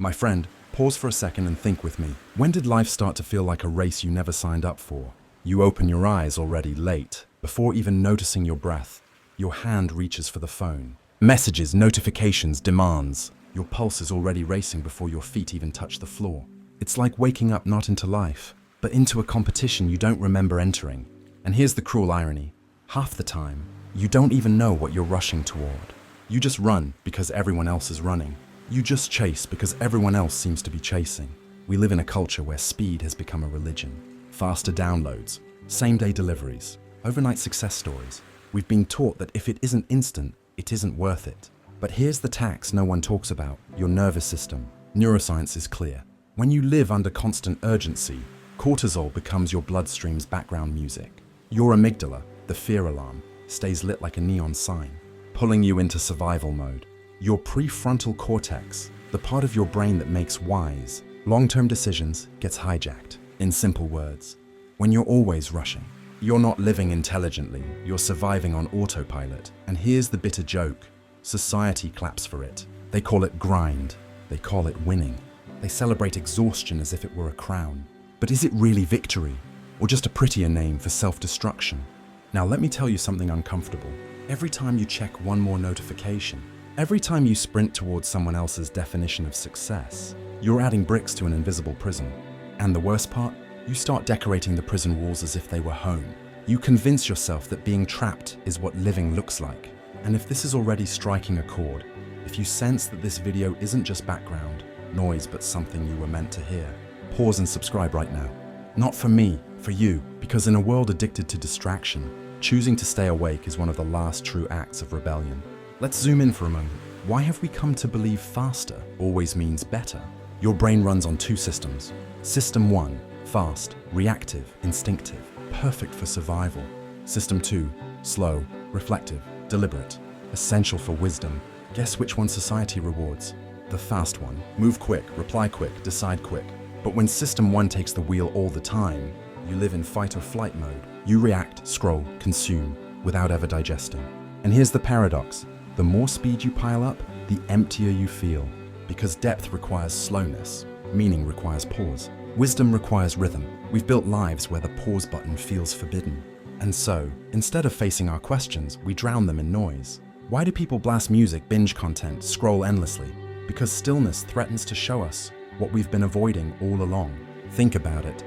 My friend, pause for a second and think with me. When did life start to feel like a race you never signed up for? You open your eyes already late. Before even noticing your breath, your hand reaches for the phone. Messages, notifications, demands. Your pulse is already racing before your feet even touch the floor. It's like waking up not into life, but into a competition you don't remember entering. And here's the cruel irony. Half the time, you don't even know what you're rushing toward. You just run because everyone else is running. You just chase because everyone else seems to be chasing. We live in a culture where speed has become a religion. Faster downloads, same-day deliveries, overnight success stories. We've been taught that if it isn't instant, it isn't worth it. But here's the tax no one talks about: your nervous system. Neuroscience is clear. When you live under constant urgency, cortisol becomes your bloodstream's background music. Your amygdala, the fear alarm, stays lit like a neon sign, pulling you into survival mode. Your prefrontal cortex, the part of your brain that makes wise, long-term decisions, gets hijacked. In simple words, when you're always rushing, you're not living intelligently, you're surviving on autopilot. And here's the bitter joke. Society claps for it. They call it grind. They call it winning. They celebrate exhaustion as if it were a crown. But is it really victory, or just a prettier name for self-destruction? Now let me tell you something uncomfortable. Every time you check one more notification, every time you sprint towards someone else's definition of success, you're adding bricks to an invisible prison. And the worst part? You start decorating the prison walls as if they were home. You convince yourself that being trapped is what living looks like. And if this is already striking a chord, if you sense that this video isn't just background noise but something you were meant to hear, pause and subscribe right now. Not for me, for you, because in a world addicted to distraction, choosing to stay awake is one of the last true acts of rebellion. Let's zoom in for a moment. Why have we come to believe faster always means better? Your brain runs on two systems. System 1, fast, reactive, instinctive, perfect for survival. System 2, slow, reflective, deliberate, essential for wisdom. Guess which one society rewards? The fast one. Move quick, reply quick, decide quick. But when System 1 takes the wheel all the time, you live in fight or flight mode. You react, scroll, consume, without ever digesting. And here's the paradox. The more speed you pile up, the emptier you feel. Because depth requires slowness, meaning requires pause. Wisdom requires rhythm. We've built lives where the pause button feels forbidden. And so, instead of facing our questions, we drown them in noise. Why do people blast music, binge content, scroll endlessly? Because stillness threatens to show us what we've been avoiding all along. Think about it.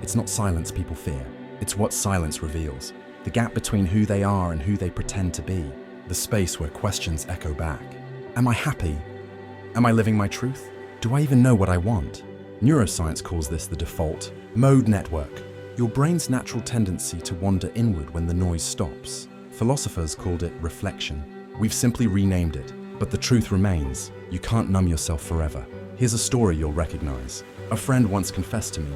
It's not silence people fear. It's what silence reveals. The gap between who they are and who they pretend to be. The space where questions echo back. Am I happy? Am I living my truth? Do I even know what I want? Neuroscience calls this the default mode network. Your brain's natural tendency to wander inward when the noise stops. Philosophers called it reflection. We've simply renamed it, but the truth remains. You can't numb yourself forever. Here's a story you'll recognize. A friend once confessed to me,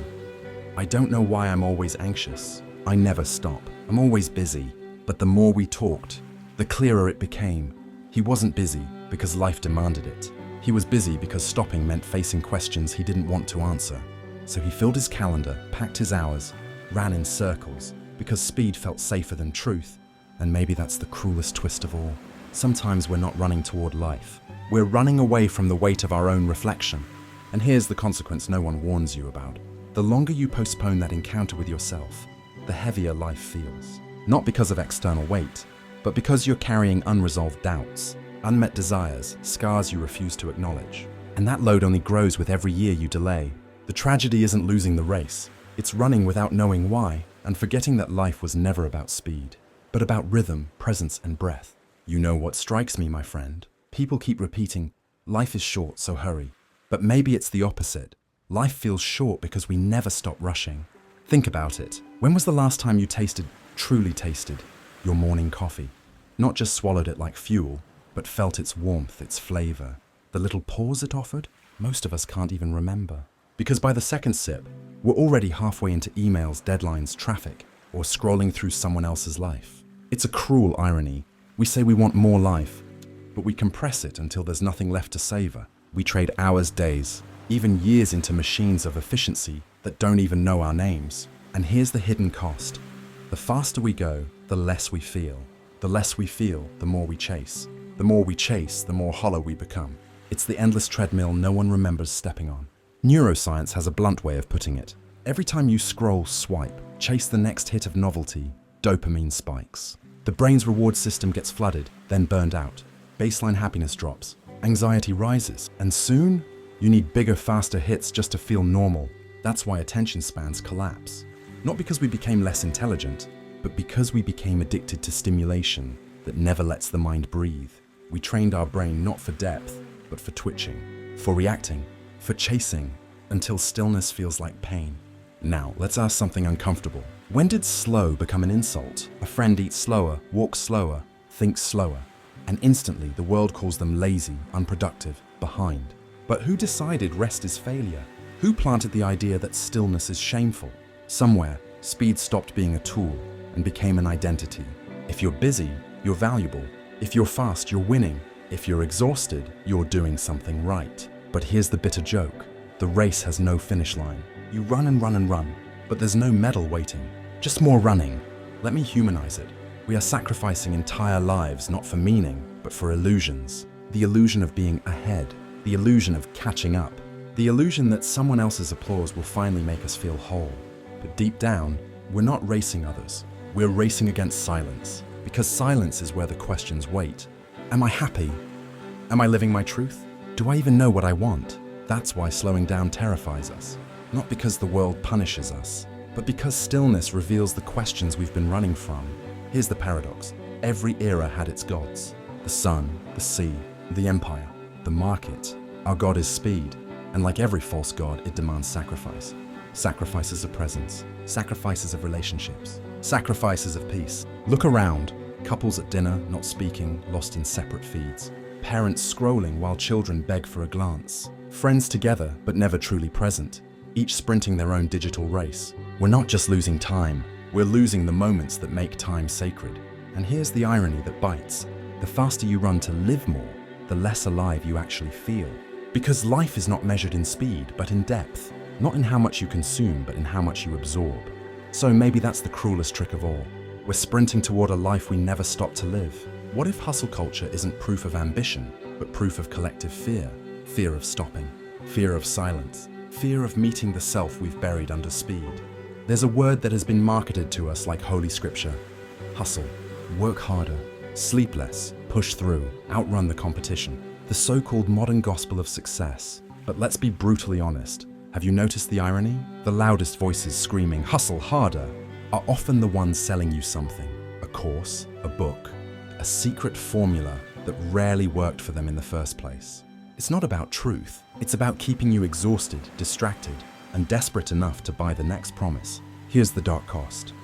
"I don't know why I'm always anxious. I never stop. I'm always busy." But the more we talked, the clearer it became. He wasn't busy because life demanded it. He was busy because stopping meant facing questions he didn't want to answer. So he filled his calendar, packed his hours, ran in circles, because speed felt safer than truth. And maybe that's the cruelest twist of all. Sometimes we're not running toward life. We're running away from the weight of our own reflection. And here's the consequence no one warns you about. The longer you postpone that encounter with yourself, the heavier life feels. Not because of external weight, but because you're carrying unresolved doubts, unmet desires, scars you refuse to acknowledge. And that load only grows with every year you delay. The tragedy isn't losing the race. It's running without knowing why, and forgetting that life was never about speed, but about rhythm, presence, and breath. You know what strikes me, my friend? People keep repeating, life is short, so hurry. But maybe it's the opposite. Life feels short because we never stop rushing. Think about it. When was the last time you truly tasted, your morning coffee? Not just swallowed it like fuel, but felt its warmth, its flavor. The little pause it offered? Most of us can't even remember. Because by the second sip, we're already halfway into emails, deadlines, traffic, or scrolling through someone else's life. It's a cruel irony. We say we want more life, but we compress it until there's nothing left to savor. We trade hours, days, even years into machines of efficiency that don't even know our names. And here's the hidden cost. The faster we go, the less we feel. The less we feel, the more we chase. The more we chase, the more hollow we become. It's the endless treadmill no one remembers stepping on. Neuroscience has a blunt way of putting it. Every time you scroll, swipe, chase the next hit of novelty, dopamine spikes. The brain's reward system gets flooded, then burned out. Baseline happiness drops, anxiety rises, and soon, you need bigger, faster hits just to feel normal. That's why attention spans collapse. Not because we became less intelligent, but because we became addicted to stimulation that never lets the mind breathe. We trained our brain not for depth, but for twitching, for reacting, for chasing, until stillness feels like pain. Now, let's ask something uncomfortable. When did slow become an insult? A friend eats slower, walks slower, thinks slower, and instantly the world calls them lazy, unproductive, behind. But who decided rest is failure? Who planted the idea that stillness is shameful? Somewhere, speed stopped being a tool and became an identity. If you're busy, you're valuable. If you're fast, you're winning. If you're exhausted, you're doing something right. But here's the bitter joke. The race has no finish line. You run and run and run, but there's no medal waiting. Just more running. Let me humanize it. We are sacrificing entire lives not for meaning, but for illusions. The illusion of being ahead. The illusion of catching up. The illusion that someone else's applause will finally make us feel whole. But deep down, we're not racing others. We're racing against silence. Because silence is where the questions wait. Am I happy? Am I living my truth? Do I even know what I want? That's why slowing down terrifies us. Not because the world punishes us, but because stillness reveals the questions we've been running from. Here's the paradox. Every era had its gods. The sun, the sea, the empire, the market. Our god is speed, and like every false god, it demands sacrifice. Sacrifices of presence, sacrifices of relationships, sacrifices of peace. Look around. Couples at dinner, not speaking, lost in separate feeds. Parents scrolling while children beg for a glance. Friends together, but never truly present. Each sprinting their own digital race. We're not just losing time, we're losing the moments that make time sacred. And here's the irony that bites. The faster you run to live more, the less alive you actually feel. Because life is not measured in speed, but in depth. Not in how much you consume, but in how much you absorb. So maybe that's the cruelest trick of all. We're sprinting toward a life we never stop to live. What if hustle culture isn't proof of ambition, but proof of collective fear? Fear of stopping, fear of silence, fear of meeting the self we've buried under speed. There's a word that has been marketed to us like holy scripture. Hustle, work harder, sleep less, push through, outrun the competition. The so-called modern gospel of success. But let's be brutally honest. Have you noticed the irony? The loudest voices screaming, hustle harder, are often the ones selling you something. A course, a book, a secret formula that rarely worked for them in the first place. It's not about truth. It's about keeping you exhausted, distracted, and desperate enough to buy the next promise. Here's the dark cost.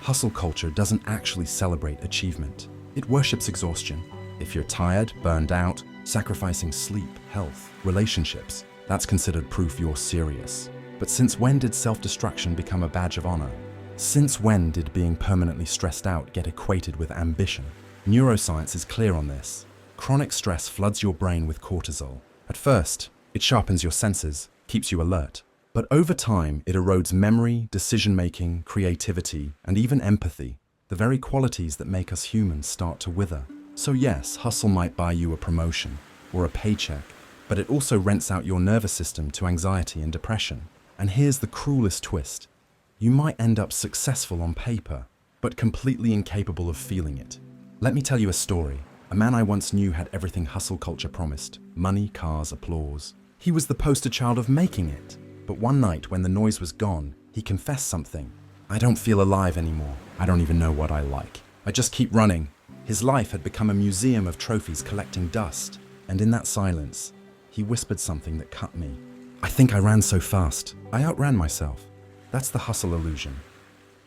Hustle culture doesn't actually celebrate achievement. It worships exhaustion. If you're tired, burned out, sacrificing sleep, health, relationships, that's considered proof you're serious. But since when did self-destruction become a badge of honor? Since when did being permanently stressed out get equated with ambition? Neuroscience is clear on this. Chronic stress floods your brain with cortisol. At first, it sharpens your senses, keeps you alert. But over time, it erodes memory, decision-making, creativity, and even empathy. The very qualities that make us humans start to wither. So yes, hustle might buy you a promotion or a paycheck, but it also rents out your nervous system to anxiety and depression. And here's the cruelest twist. You might end up successful on paper, but completely incapable of feeling it. Let me tell you a story. A man I once knew had everything hustle culture promised. Money, cars, applause. He was the poster child of making it. But one night when the noise was gone, he confessed something. I don't feel alive anymore. I don't even know what I like. I just keep running. His life had become a museum of trophies collecting dust. And in that silence, he whispered something that cut me. I think I ran so fast. I outran myself. That's the hustle illusion.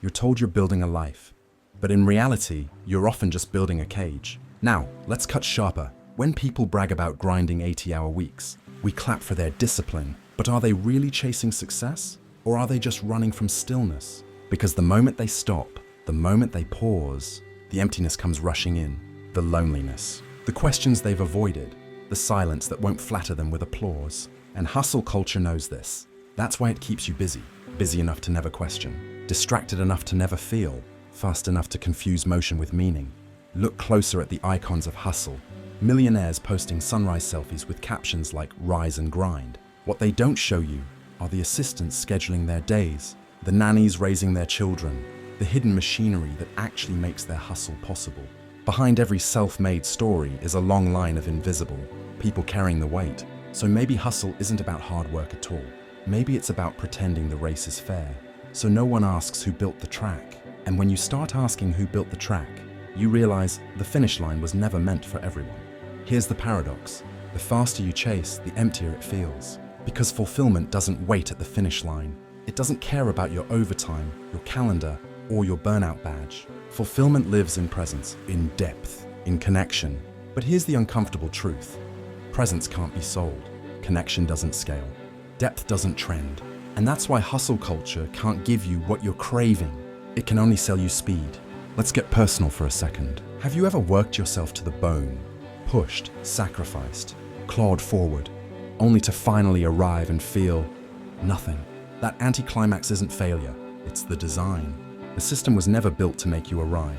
You're told you're building a life. But in reality, you're often just building a cage. Now, let's cut sharper. When people brag about grinding 80-hour weeks, we clap for their discipline. But are they really chasing success? Or are they just running from stillness? Because the moment they stop, the moment they pause, the emptiness comes rushing in. The loneliness. The questions they've avoided. The silence that won't flatter them with applause. And hustle culture knows this. That's why it keeps you busy. Busy enough to never question. Distracted enough to never feel. Fast enough to confuse motion with meaning. Look closer at the icons of hustle. Millionaires posting sunrise selfies with captions like "Rise and Grind." What they don't show you are the assistants scheduling their days, the nannies raising their children, the hidden machinery that actually makes their hustle possible. Behind every self-made story is a long line of invisible people carrying the weight. So maybe hustle isn't about hard work at all. Maybe it's about pretending the race is fair, so no one asks who built the track. And when you start asking who built the track, you realize the finish line was never meant for everyone. Here's the paradox. The faster you chase, the emptier it feels. Because fulfillment doesn't wait at the finish line. It doesn't care about your overtime, your calendar, or your burnout badge. Fulfillment lives in presence, in depth, in connection. But here's the uncomfortable truth. Presence can't be sold. Connection doesn't scale. Depth doesn't trend. And that's why hustle culture can't give you what you're craving. It can only sell you speed. Let's get personal for a second. Have you ever worked yourself to the bone, pushed, sacrificed, clawed forward, only to finally arrive and feel nothing? That anticlimax isn't failure, it's the design. The system was never built to make you arrive.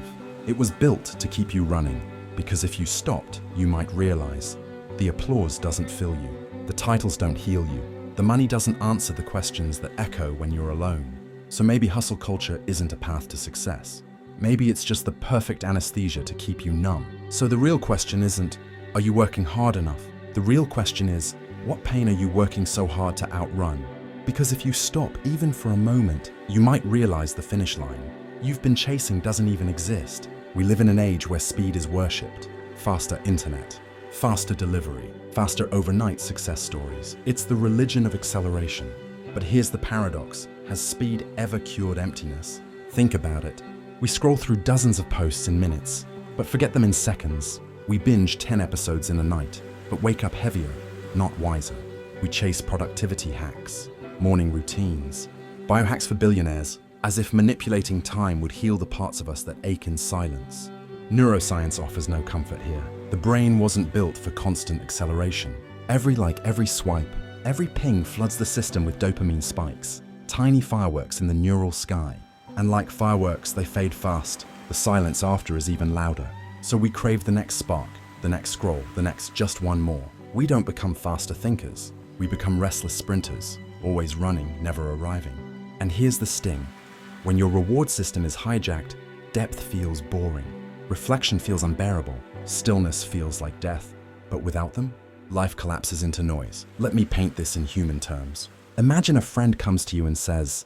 It was built to keep you running, because if you stopped, you might realize the applause doesn't fill you, the titles don't heal you, the money doesn't answer the questions that echo when you're alone. So maybe hustle culture isn't a path to success. Maybe it's just the perfect anesthesia to keep you numb. So the real question isn't, are you working hard enough? The real question is, what pain are you working so hard to outrun? Because if you stop even for a moment, you might realize the finish line you've been chasing doesn't even exist. We live in an age where speed is worshipped. Faster internet, faster delivery, faster overnight success stories. It's the religion of acceleration. But here's the paradox. Has speed ever cured emptiness? Think about it. We scroll through dozens of posts in minutes, but forget them in seconds. We binge 10 episodes in a night, but wake up heavier, not wiser. We chase productivity hacks, morning routines, biohacks for billionaires, as if manipulating time would heal the parts of us that ache in silence. Neuroscience offers no comfort here. The brain wasn't built for constant acceleration. Every like, every swipe, every ping floods the system with dopamine spikes, tiny fireworks in the neural sky. And like fireworks, they fade fast. The silence after is even louder. So we crave the next spark, the next scroll, the next just one more. We don't become faster thinkers. We become restless sprinters, always running, never arriving. And here's the sting. When your reward system is hijacked, depth feels boring. Reflection feels unbearable. Stillness feels like death. But without them, life collapses into noise. Let me paint this in human terms. Imagine a friend comes to you and says,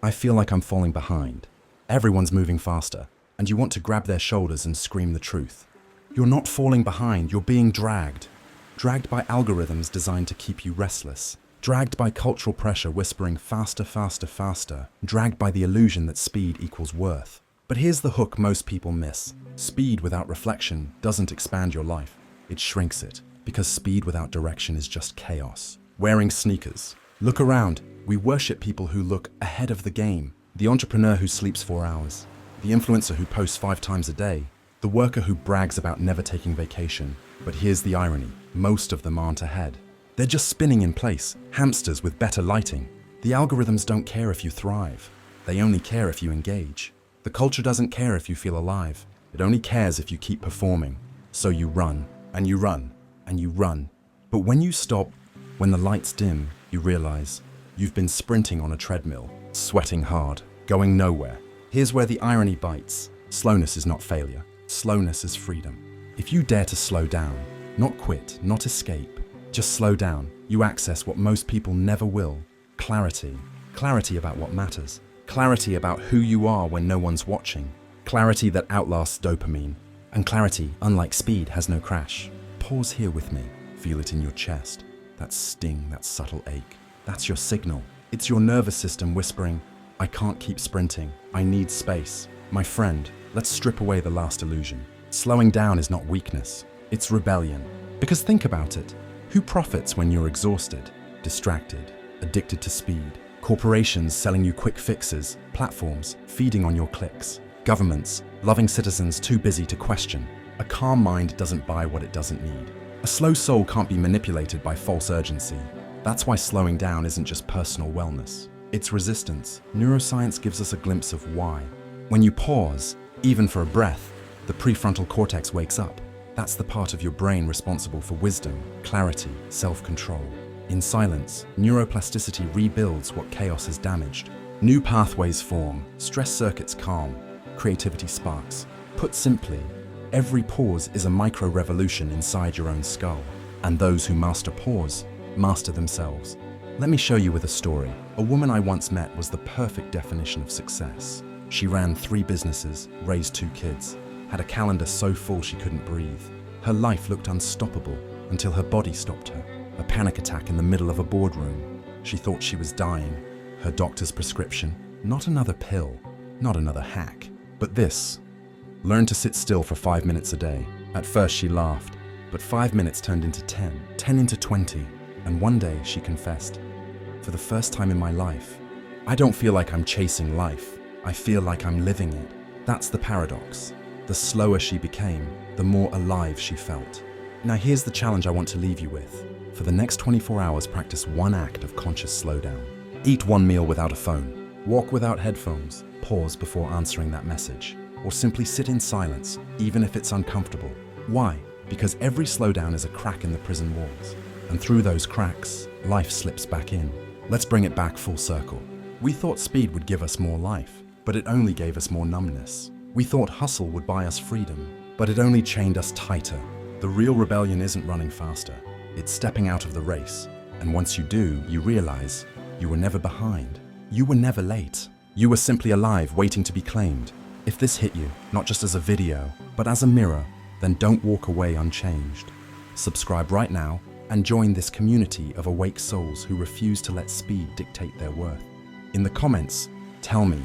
"I feel like I'm falling behind. Everyone's moving faster," and you want to grab their shoulders and scream the truth. You're not falling behind, you're being dragged. Dragged by algorithms designed to keep you restless. Dragged by cultural pressure whispering faster, faster, faster. Dragged by the illusion that speed equals worth. But here's the hook most people miss. Speed without reflection doesn't expand your life. It shrinks it. Because speed without direction is just chaos. Wearing sneakers. Look around. We worship people who look ahead of the game. The entrepreneur who sleeps 4 hours. The influencer who posts 5 times a day. The worker who brags about never taking vacation. But here's the irony. Most of them aren't ahead. They're just spinning in place. Hamsters with better lighting. The algorithms don't care if you thrive. They only care if you engage. The culture doesn't care if you feel alive. It only cares if you keep performing. So you run, and you run, and you run. But when you stop, when the lights dim, you realize you've been sprinting on a treadmill, sweating hard, going nowhere. Here's where the irony bites. Slowness is not failure. Slowness is freedom. If you dare to slow down, not quit, not escape, just slow down, you access what most people never will. Clarity. Clarity about what matters. Clarity about who you are when no one's watching. Clarity that outlasts dopamine. And clarity, unlike speed, has no crash. Pause here with me. Feel it in your chest. That sting, that subtle ache. That's your signal. It's your nervous system whispering, "I can't keep sprinting. I need space." My friend, let's strip away the last illusion. Slowing down is not weakness. It's rebellion. Because think about it. Who profits when you're exhausted, distracted, addicted to speed? Corporations selling you quick fixes, platforms feeding on your clicks, governments loving citizens too busy to question. A calm mind doesn't buy what it doesn't need. A slow soul can't be manipulated by false urgency. That's why slowing down isn't just personal wellness. It's resistance. Neuroscience gives us a glimpse of why. When you pause, even for a breath, the prefrontal cortex wakes up. That's the part of your brain responsible for wisdom, clarity, self-control. In silence, neuroplasticity rebuilds what chaos has damaged. New pathways form, stress circuits calm, creativity sparks. Put simply, every pause is a micro-revolution inside your own skull. And those who master pause, master themselves. Let me show you with a story. A woman I once met was the perfect definition of success. She ran 3 businesses, raised 2 kids, had a calendar so full she couldn't breathe. Her life looked unstoppable until her body stopped her. A panic attack in the middle of a boardroom. She thought she was dying. Her doctor's prescription, not another pill, not another hack, but this. Learn to sit still for 5 minutes a day. At first she laughed, but 5 minutes turned into 10, 10 into 20, and one day she confessed, for the first time in my life, I don't feel like I'm chasing life, I feel like I'm living it. That's the paradox. The slower she became, the more alive she felt. Now here's the challenge I want to leave you with. For the next 24 hours, practice one act of conscious slowdown. Eat one meal without a phone, walk without headphones, pause before answering that message, or simply sit in silence, even if it's uncomfortable. Why? Because every slowdown is a crack in the prison walls, and through those cracks, life slips back in. Let's bring it back full circle. We thought speed would give us more life, but it only gave us more numbness. We thought hustle would buy us freedom, but it only chained us tighter. The real rebellion isn't running faster, it's stepping out of the race. And once you do, you realize you were never behind. You were never late. You were simply alive, waiting to be claimed. If this hit you, not just as a video, but as a mirror, then don't walk away unchanged. Subscribe right now and join this community of awake souls who refuse to let speed dictate their worth. In the comments, tell me,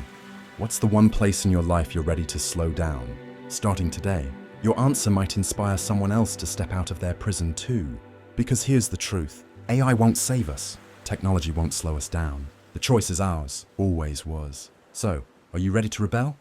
what's the one place in your life you're ready to slow down? Starting today, your answer might inspire someone else to step out of their prison too. Because here's the truth, AI won't save us, technology won't slow us down. The choice is ours, always was. So, are you ready to rebel?